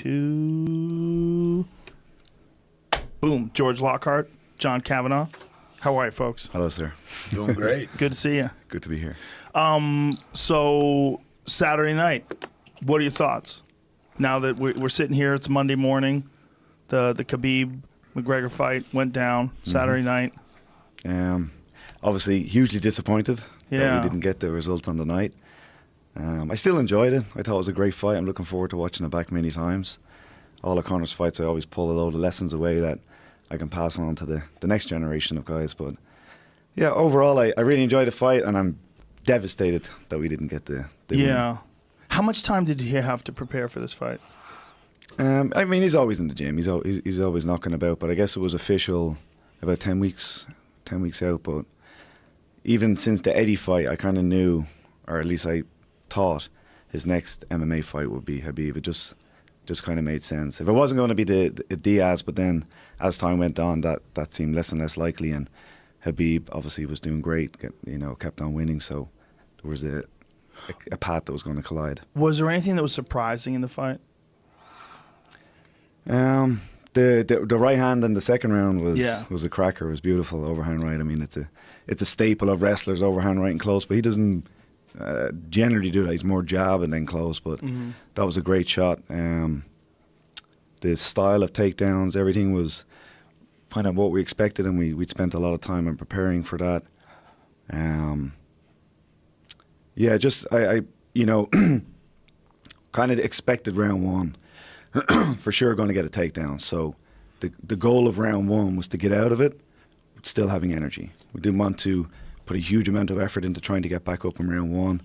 2. Boom. George Lockhart, John Kavanagh. How are you, folks? Hello, sir. Doing great. Good to see you. Good to be here. So, Saturday night, what are your thoughts? Now that we're sitting here, it's Monday morning. The Khabib-McGregor fight went down Saturday night. Obviously, hugely disappointed that we didn't get the result on the night. I still enjoyed it. I thought it was a great fight. I'm looking forward to watching it back many times. All of Conor's fights, I always pull a load of lessons away that I can pass on to the next generation of guys. But yeah, overall, I really enjoyed the fight, and I'm devastated that we didn't get the win. How much time did he have to prepare for this fight? I mean, he's always in the gym. He's always knocking about. But I guess it was official about 10 weeks out. But even since the Eddie fight, I kind of knew, or at least I thought, his next MMA fight would be Khabib. It just kind of made sense. If it wasn't going to be the Diaz, but then as time went on, that seemed less and less likely. And Khabib obviously was doing great, kept on winning. So there was a path that was going to collide. Was there anything that was surprising in the fight? The right hand in the second round was a cracker. It was beautiful, overhand right. I mean, it's a staple of wrestlers, overhand right and close, but he doesn't generally do that. He's more jab and then close, but that was a great shot. The style of takedowns, everything was kind of what we expected, and we'd spent a lot of time in preparing for that. I kind of expected round one for sure going to get a takedown. So the goal of round one was to get out of it still having energy. We didn't want to put a huge amount of effort into trying to get back up in round one.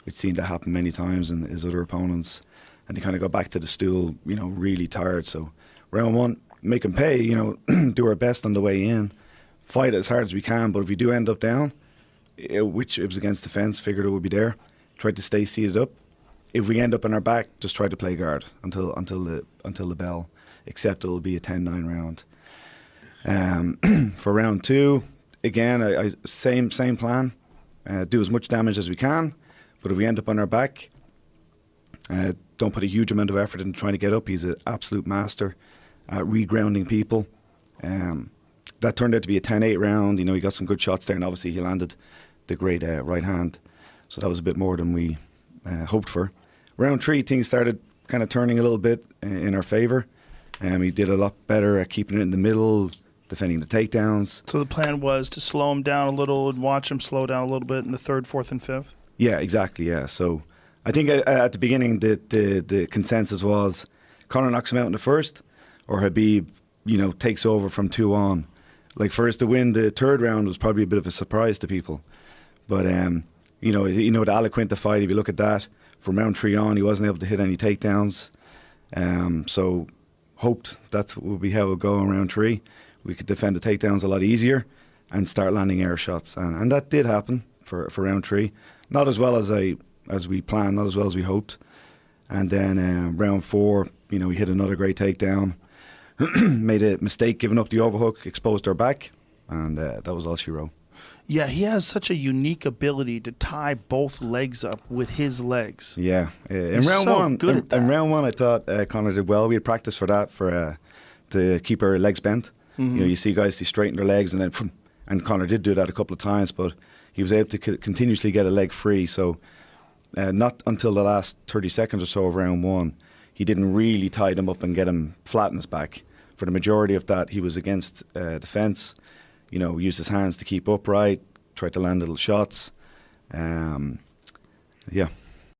We'd seen that happen many times in his other opponents, and they kind of got back to the stool, really tired. So round one, make them pay, do our best on the way in, fight as hard as we can. But if we do end up down, which it was against the fence, figured it would be there, tried to stay seated up. If we end up on our back, just try to play guard until the bell, except it'll be a 10-9 round. For round two, again, I same plan. Do as much damage as we can, but if we end up on our back, don't put a huge amount of effort into trying to get up. He's an absolute master at regrounding people. That turned out to be a 10-8 round. He got some good shots there, and obviously he landed the great right hand. So that was a bit more than we hoped for. Round three, things started kind of turning a little bit in our favour. He did a lot better at keeping it in the middle, defending the takedowns. So the plan was to slow him down a little and watch him slow down a little bit in the third, fourth, and fifth? Yeah, exactly, yeah. So I think at the beginning the consensus was Conor knocks him out in the first, or Khabib, takes over from 2 on. Like, for us to win the third round was probably a bit of a surprise to people. But, the Alaquinta fight, if you look at that, from round 3 on, he wasn't able to hit any takedowns. So hoped that would be how it would go in round 3. We could defend the takedowns a lot easier and start landing air shots. And that did happen for round 3. Not as well as we planned, not as well as we hoped. And then round 4, we hit another great takedown. Made a mistake giving up the overhook, exposed our back, and that was all she wrote. Yeah, he has such a unique ability to tie both legs up with his legs. Yeah, in He's round so one, good at that. in round one, I thought Conor did well. We had practiced for that to keep our legs bent. You see guys, they straighten their legs, and then and Conor did do that a couple of times, but he was able to continuously get a leg free. So not until the last 30 seconds or so of round one, he didn't really tie them up and get him flat on his back. For the majority of that, he was against the fence. Used his hands to keep upright, tried to land little shots. Yeah.